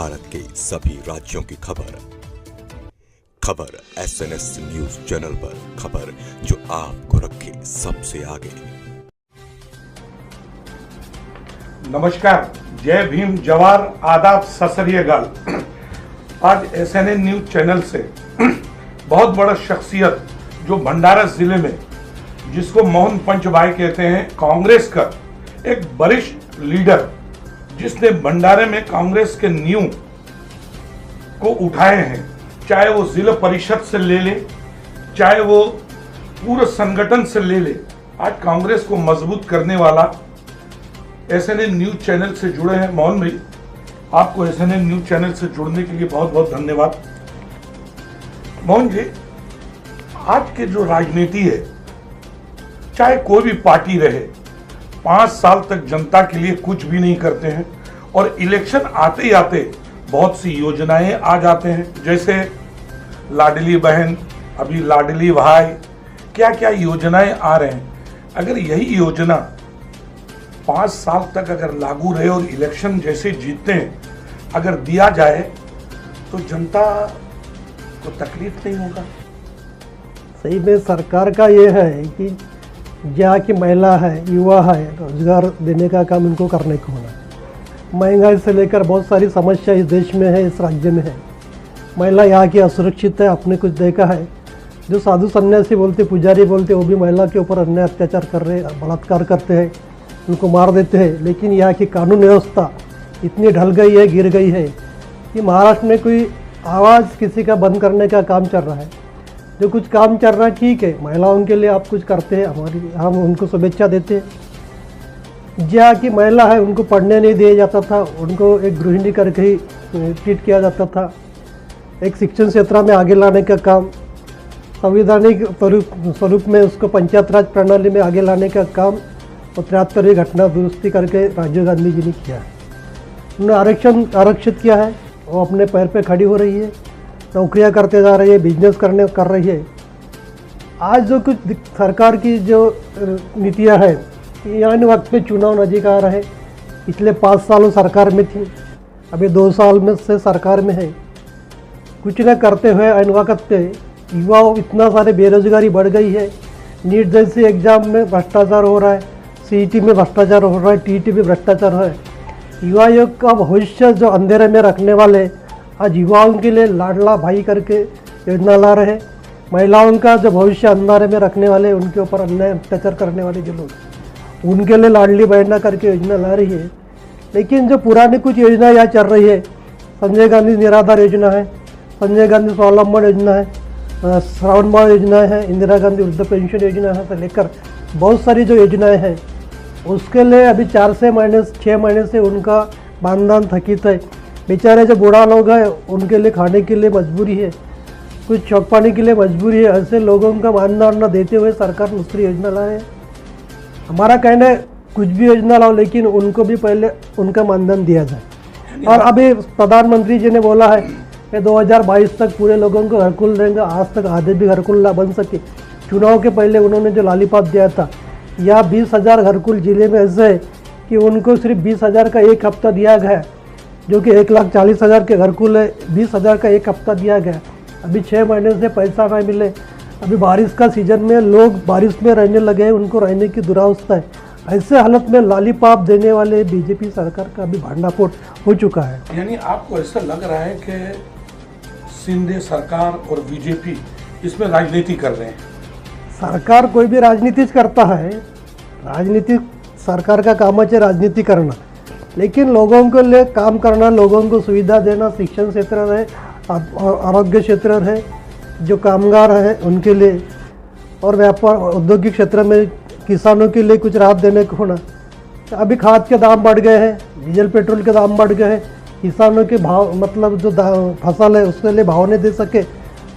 भारत के सभी राज्यों की खबर SNS न्यूज चैनल पर, खबर जो आपको रखे सबसे आगे। नमस्कार, जय भीम, जवाहर, आदाब, सत श्री अकाल। आज SNN न्यूज चैनल से बहुत बड़ा शख्सियत जो भंडारा जिले में, जिसको मोहन पंच भाई कहते हैं, कांग्रेस का एक वरिष्ठ लीडर जिसने भंडारे में कांग्रेस के नींव को उठाए हैं, चाहे वो जिला परिषद से ले ले, चाहे वो पूरे संगठन से ले ले। आज कांग्रेस को मजबूत करने वाला SNN न्यूज चैनल से जुड़े हैं। मोहन भाई, आपको SNN न्यूज चैनल से जुड़ने के लिए बहुत बहुत धन्यवाद। मोहन जी, आज के जो राजनीति है, चाहे कोई भी पार्टी रहे, 5 साल तक जनता के लिए कुछ भी नहीं करते हैं और इलेक्शन आते ही आते बहुत सी योजनाएं आ जाते हैं, जैसे लाडली बहन, अभी लाडली भाई, क्या क्या योजनाएं आ रहे हैं। अगर यही योजना 5 साल तक अगर लागू रहे और इलेक्शन जैसे जीतते हैं अगर दिया जाए तो जनता को तकलीफ नहीं होगा। सही में सरकार का ये है कि जहाँ की महिला है, युवा है, रोजगार देने का काम इनको करने को होना। महंगाई से लेकर बहुत सारी समस्या इस देश में है, इस राज्य में है। महिला यहाँ की असुरक्षित है। आपने कुछ देखा है, जो साधु सन्यासी बोलते, पुजारी बोलते, वो भी महिला के ऊपर अन्याय अत्याचार कर रहे हैं, बलात्कार करते हैं, उनको मार देते हैं। लेकिन यहाँ की कानून व्यवस्था इतनी ढल गई है, गिर गई है कि महाराष्ट्र में कोई आवाज़ किसी का बंद करने का काम चल रहा है। जो कुछ काम चल रहा है ठीक है, महिलाओं के लिए आप कुछ करते हैं, हम उनको शुभेच्छा देते हैं। जहाँ की महिला है उनको पढ़ने नहीं दिया जाता था, उनको एक गृहिणी करके ही ट्रीट किया जाता था। एक शिक्षण क्षेत्र में आगे लाने का काम, संवैधानिक स्वरूप में उसको पंचायत राज प्रणाली में आगे लाने का काम और 73वीं घटना दुरुस्ती करके राजीव गांधी जी ने किया है। उन्होंने आरक्षित किया है, वो अपने पैर पे खड़ी हो रही है, नौकरियां करते जा रही है, बिजनेस कर रही है। आज जो कुछ सरकार की जो नीतियां हैं, यानी वक्त पे चुनाव नज़दीक आ रहा है। पिछले 5 सालों सरकार में थी, अभी 2 साल में से सरकार में है। कुछ न करते हुए ऐन वक्त पे युवाओं, इतना सारे बेरोजगारी बढ़ गई है। नीट जैसे एग्ज़ाम में भ्रष्टाचार हो रहा है, CET में भ्रष्टाचार हो रहा है, TET में भ्रष्टाचार हो रहा है। युवा योग का भविष्य जो अंधेरे में रखने वाले आज युवाओं के लिए लाडला भाई करके योजना ला रहे हैं। महिलाओं का जो भविष्य अंधारे में रखने वाले, उनके ऊपर अन्याय अत्याचार करने वाले जो लोग, उनके लिए लाडली बहना करके योजना ला रही है। लेकिन जो पुरानी कुछ योजना यहाँ चल रही है, संजय गांधी निराधार योजना है, संजय गांधी स्वावलंबन योजना है, श्रावण माह योजना है, इंदिरा गांधी वृद्ध पेंशन योजना है, से लेकर बहुत सारी जो योजनाएं हैं, उसके लिए अभी 4 से 6 महीने से उनका मानधन थकित है। बेचारे जो बूढ़ा लोग हैं, उनके लिए खाने के लिए मजबूरी है, कुछ चौक पाने के लिए मजबूरी है। ऐसे लोगों का मानधन न देते हुए सरकार दूसरी योजना ला रही है। हमारा कहना है, कुछ भी योजना लाओ, लेकिन उनको भी पहले उनका मानधन दिया जाए। और अभी प्रधानमंत्री जी ने बोला है कि 2022 तक पूरे लोगों को घरकुल देंगे। आज तक आधे भी घरकुल ना बन सके। चुनाव के पहले उन्होंने जो लालीपाप दिया था, या 20,000 घरकुल जिले में ऐसे है कि उनको सिर्फ 20,000 का एक हफ्ता दिया गया, जो कि 1,40,000 के घरकुल है, 20,000 का एक हफ्ता दिया गया। अभी 6 महीने से पैसा नहीं मिले। अभी बारिश का सीजन में लोग बारिश में रहने लगे हैं, उनको रहने की दुरावस्था है। ऐसे हालत में लालीपाप देने वाले बीजेपी सरकार का अभी भांडाफोड़ हो चुका है। यानी आपको ऐसा लग रहा है कि शिंदे सरकार और बीजेपी इसमें राजनीति कर रहे हैं? सरकार कोई भी राजनीति करता है, राजनीति सरकार का काम है राजनीति करना, लेकिन लोगों के लिए काम करना, लोगों को सुविधा देना, शिक्षण क्षेत्र रहे, आरोग्य क्षेत्र रहे, जो कामगार हैं उनके लिए, और व्यापार औद्योगिक क्षेत्र में किसानों के लिए कुछ राहत देने को होना। अभी खाद के दाम बढ़ गए हैं, डीजल पेट्रोल के दाम बढ़ गए हैं, किसानों के भाव, मतलब जो फसल है उसके लिए भाव नहीं दे सके,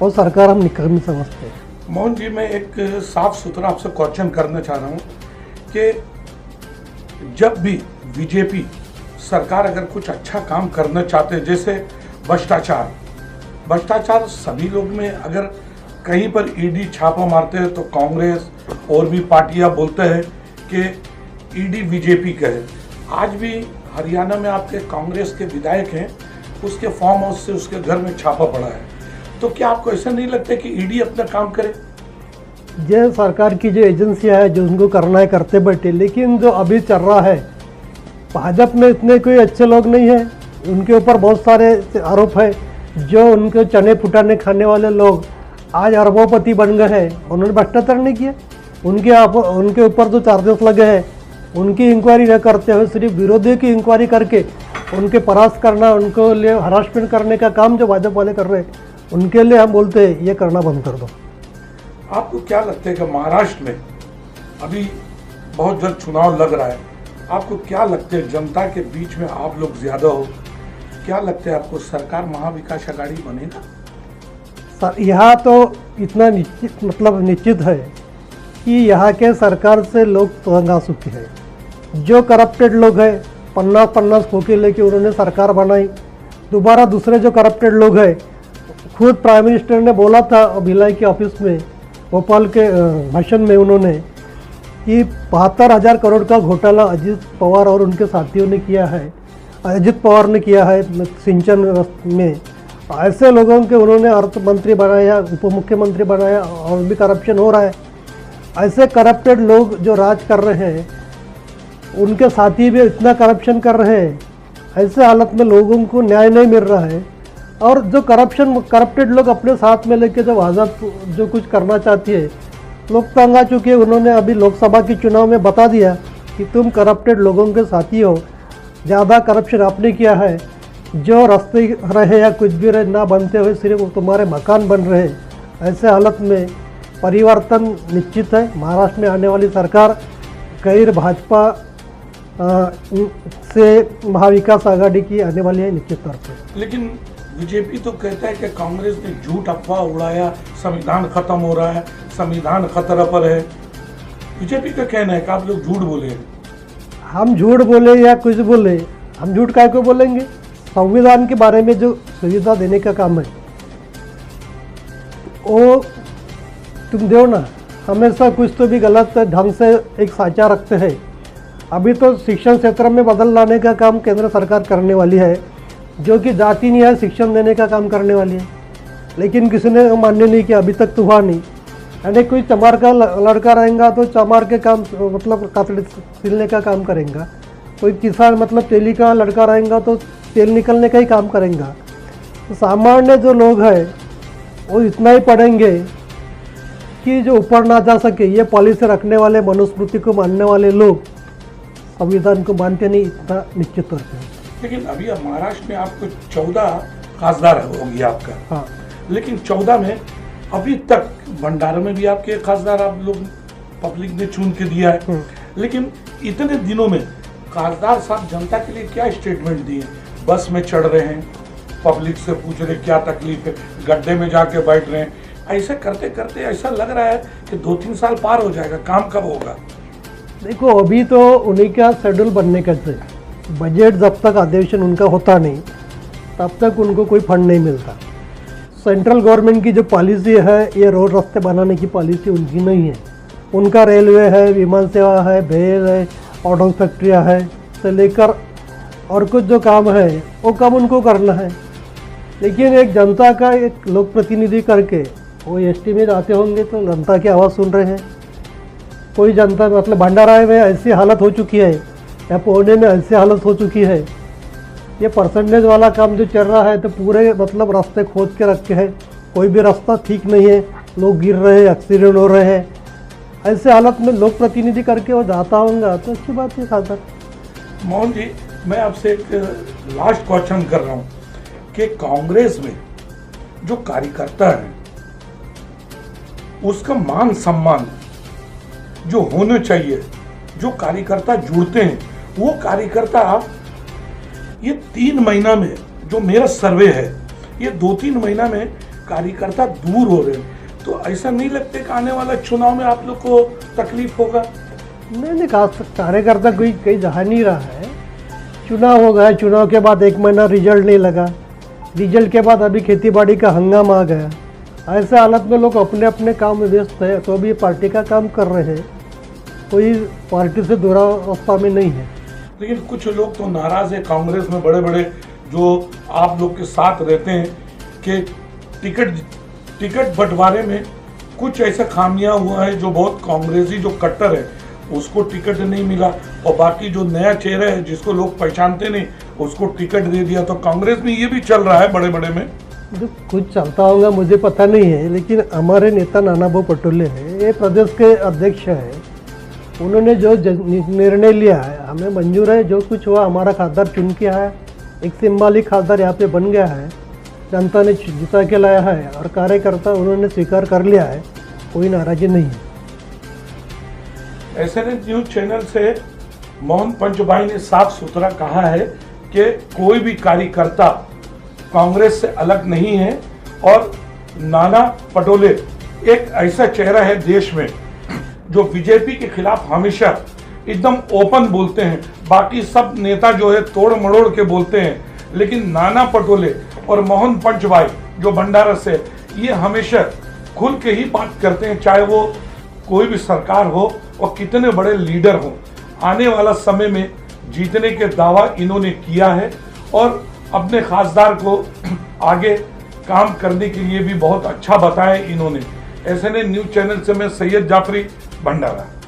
और सरकार हम निकम्मी समझते हैं। मोहन जी, मैं एक साफ सुथरा आपसे क्वेश्चन करना चाह रहा हूँ कि जब भी बीजेपी सरकार अगर कुछ अच्छा काम करना चाहते हैं, जैसे भ्रष्टाचार सभी लोग में, अगर कहीं पर ईडी छापा मारते हैं तो कांग्रेस और भी पार्टियां बोलते हैं कि ईडी बीजेपी का है। आज भी हरियाणा में आपके कांग्रेस के विधायक हैं उसके फार्म हाउस से उसके घर में छापा पड़ा है। तो क्या आपको ऐसा नहीं लगता कि ईडी अपना काम करे? ये सरकार की जो एजेंसियां है जो उनको करना है करते बैठे, लेकिन जो अभी चल रहा है भाजपा में इतने कोई अच्छे लोग नहीं है, उनके ऊपर बहुत सारे आरोप है। जो उनके चने फुटाने खाने वाले लोग आज अरबोपति बन गए हैं, उन्होंने भ्रष्टाचार नहीं किया। उनके ऊपर जो चार्जेस लगे हैं उनकी इंक्वायरी न करते हुए सिर्फ विरोधियों की इंक्वायरी करके उनके परास्त करना, उनको लिए हरासमेंट करने का काम जो भाजपा वाले कर रहे हैं, उनके लिए हम बोलते हैं ये करना बंद कर दो। आपको क्या लगता है कि महाराष्ट्र में अभी बहुत जल्द चुनाव लग रहा है, आपको क्या लगता है जनता के बीच में आप लोग ज्यादा हो, क्या लगता है आपको सरकार महाविकास आघाड़ी बनेगा? सर यहाँ तो इतना निश्चित है कि यहाँ के सरकार से लोग तंग आ चुके हैं। जो करप्टेड लोग हैं 50-50 खोके लेके उन्होंने सरकार बनाई। दोबारा दूसरे जो करप्टेड लोग हैं, खुद प्राइम मिनिस्टर ने बोला था भिलाई के ऑफिस में भोपाल के भाषण में उन्होंने कि 72,000 करोड़ का घोटाला अजीत पवार और उनके साथियों ने किया है, अजित पवार ने किया है सिंचन में। ऐसे लोगों के उन्होंने अर्थ मंत्री बनाया, उप मुख्यमंत्री बनाया और भी करप्शन हो रहा है। ऐसे करप्टेड लोग जो राज कर रहे हैं उनके साथी भी इतना करप्शन कर रहे हैं। ऐसे हालत में लोगों को न्याय नहीं मिल रहा है और जो करप्टेड लोग अपने साथ में लेके जब आज़ाद जो कुछ करना चाहती है, लोग तंग आ चुके हैं। उन्होंने अभी लोकसभा के चुनाव में बता दिया कि तुम करप्टेड लोगों के साथी हो, ज़्यादा करप्शन आपने किया है, जो रास्ते रहे या कुछ भी रहे ना बनते हुए सिर्फ तुम्हारे मकान बन रहे। ऐसे हालत में परिवर्तन निश्चित है। महाराष्ट्र में आने वाली सरकार गैर भाजपा से महाविकास आघाड़ी की आने वाली है निश्चित तौर पर। लेकिन बीजेपी तो कहता है कि कांग्रेस ने झूठ अफवाह उड़ाया, संविधान खत्म हो रहा है, संविधान खतरा पर है। बीजेपी का कहना है कि आप लोग झूठ बोले। हम झूठ बोले या कुछ बोले, हम झूठ काय को बोलेंगे? संविधान के बारे में जो सुविधा देने का काम है वो तुम दो ना। हमेशा कुछ तो भी गलत ढंग से एक साझा रखते हैं। अभी तो शिक्षण क्षेत्र में बदल लाने का काम केंद्र सरकार करने वाली है, जो कि जाति नहीं है, शिक्षण देने का काम करने वाली है। लेकिन किसी ने मान्य नहीं किया, अभी तक तो हुआ नहीं। यानी कोई चमार का लड़का रहेगा तो चमार के काम कातड़ी सिलने का काम करेगा, कोई किसान तेली का लड़का रहेगा तो तेल निकलने का ही काम करेगा। तो सामान्य जो लोग हैं वो इतना ही पढ़ेंगे कि जो ऊपर ना जा सके। ये पॉलिसी रखने वाले, मनुस्मृति को मानने वाले लोग संविधान को मानते नहीं, इतना निश्चित तौर पर। लेकिन अभी अब महाराष्ट्र में आपको 14 खासदार होगी आपका। हाँ। लेकिन 14 में अभी तक भंडारा में भी आपके खासदार आप लोग पब्लिक ने चुन के दिया है। लेकिन इतने दिनों में खासदार साहब जनता के लिए क्या स्टेटमेंट दिए? बस में चढ़ रहे हैं, पब्लिक से पूछ रहे क्या तकलीफ है, गड्ढे में जाके बैठ रहे हैं। ऐसा करते करते ऐसा लग रहा है कि 2-3 साल पार हो जाएगा। काम कब होगा? देखो अभी तो उन्हीं का शेड्यूल बनने का चाहिए। बजट जब तक अधिवेशन उनका होता नहीं तब तक उनको कोई फंड नहीं मिलता। सेंट्रल गवर्नमेंट की जो पॉलिसी है ये रोड रास्ते बनाने की पॉलिसी उनकी नहीं है। उनका रेलवे है, विमान सेवा है, भेल है, ऑटो फैक्ट्रियाँ है से लेकर और कुछ जो काम है वो काम उनको करना है। लेकिन एक जनता का एक लोक प्रतिनिधि करके वो एसटी में जाते होंगे तो जनता की आवाज़ सुन रहे हैं। कोई जनता भंडारा में ऐसी हालत हो चुकी है या पुणे में ऐसी हालत हो चुकी है, ये परसेंटेज वाला काम जो चल रहा है तो पूरे रास्ते खोद के रखे हैं, कोई भी रास्ता ठीक नहीं है, लोग गिर रहे हैं, एक्सीडेंट हो रहे हैं। ऐसे हालत में लोक प्रतिनिधि करके वो जाता होगा तो अच्छी बात है। खासदार मोहन जी, मैं आपसे एक लास्ट क्वेश्चन कर रहा हूँ कि कांग्रेस में जो कार्यकर्ता है उसका मान सम्मान जो होना चाहिए, जो कार्यकर्ता जुड़ते हैं वो कार्यकर्ता ये 3 महीना में, जो मेरा सर्वे है, ये 2-3 महीना में कार्यकर्ता दूर हो रहे हैं। तो ऐसा नहीं लगता कि आने वाला चुनाव में आप लोग को तकलीफ होगा? नहीं, कार्यकर्ता कोई कहीं जा नहीं रहा है। चुनाव हो गया, चुनाव के बाद 1 महीना रिजल्ट नहीं लगा, रिजल्ट के बाद अभी खेती बाड़ी का हंगामा आ गया। ऐसे हालत में लोग अपने अपने काम में व्यस्त है, तो अभी पार्टी का काम कर रहे हैं, कोई पार्टी से दूरावस्था में नहीं है। लेकिन कुछ लोग तो नाराज है, कांग्रेस में बड़े बड़े जो आप लोग के साथ रहते हैं कि टिकट बंटवारे में कुछ ऐसा खामियां हुआ है, जो बहुत कांग्रेसी जो कट्टर है उसको टिकट नहीं मिला, और बाकी जो नया चेहरा है जिसको लोग पहचानते नहीं उसको टिकट दे दिया। तो कांग्रेस में ये भी चल रहा है बड़े बड़े में। जो कुछ चलता होगा मुझे पता नहीं है, लेकिन हमारे नेता नानाभाऊ पटोले है, ये प्रदेश के अध्यक्ष है, उन्होंने जो निर्णय लिया है हमें मंजूर है। जो कुछ हुआ हमारा खासदार चुन के आया, एक सिंबॉलिक खासदार यहाँ पे बन गया है, जनता ने जिता के लाया है और कार्यकर्ता उन्होंने स्वीकार कर लिया है, कोई नाराजी नहीं है। एसएनएन न्यूज चैनल से मोहन पंचभाई ने साफ सुथरा कहा है कि कोई भी कार्यकर्ता कांग्रेस से अलग नहीं है, और नाना पटोले एक ऐसा चेहरा है देश में जो बीजेपी के खिलाफ हमेशा एकदम ओपन बोलते हैं। बाकी सब नेता जो है तोड़ मड़ोड़ के बोलते हैं, लेकिन नाना पटोले और मोहन पंचभाई जो भंडारा से, ये हमेशा खुल के ही बात करते हैं, चाहे वो कोई भी सरकार हो और कितने बड़े लीडर हो। आने वाला समय में जीतने के दावा इन्होंने किया है, और अपने खासदार को आगे काम करने के लिए भी बहुत अच्छा बताया इन्होंने। एसएनएन न्यूज चैनल से मैं सैयद जाफरी, भंडारा।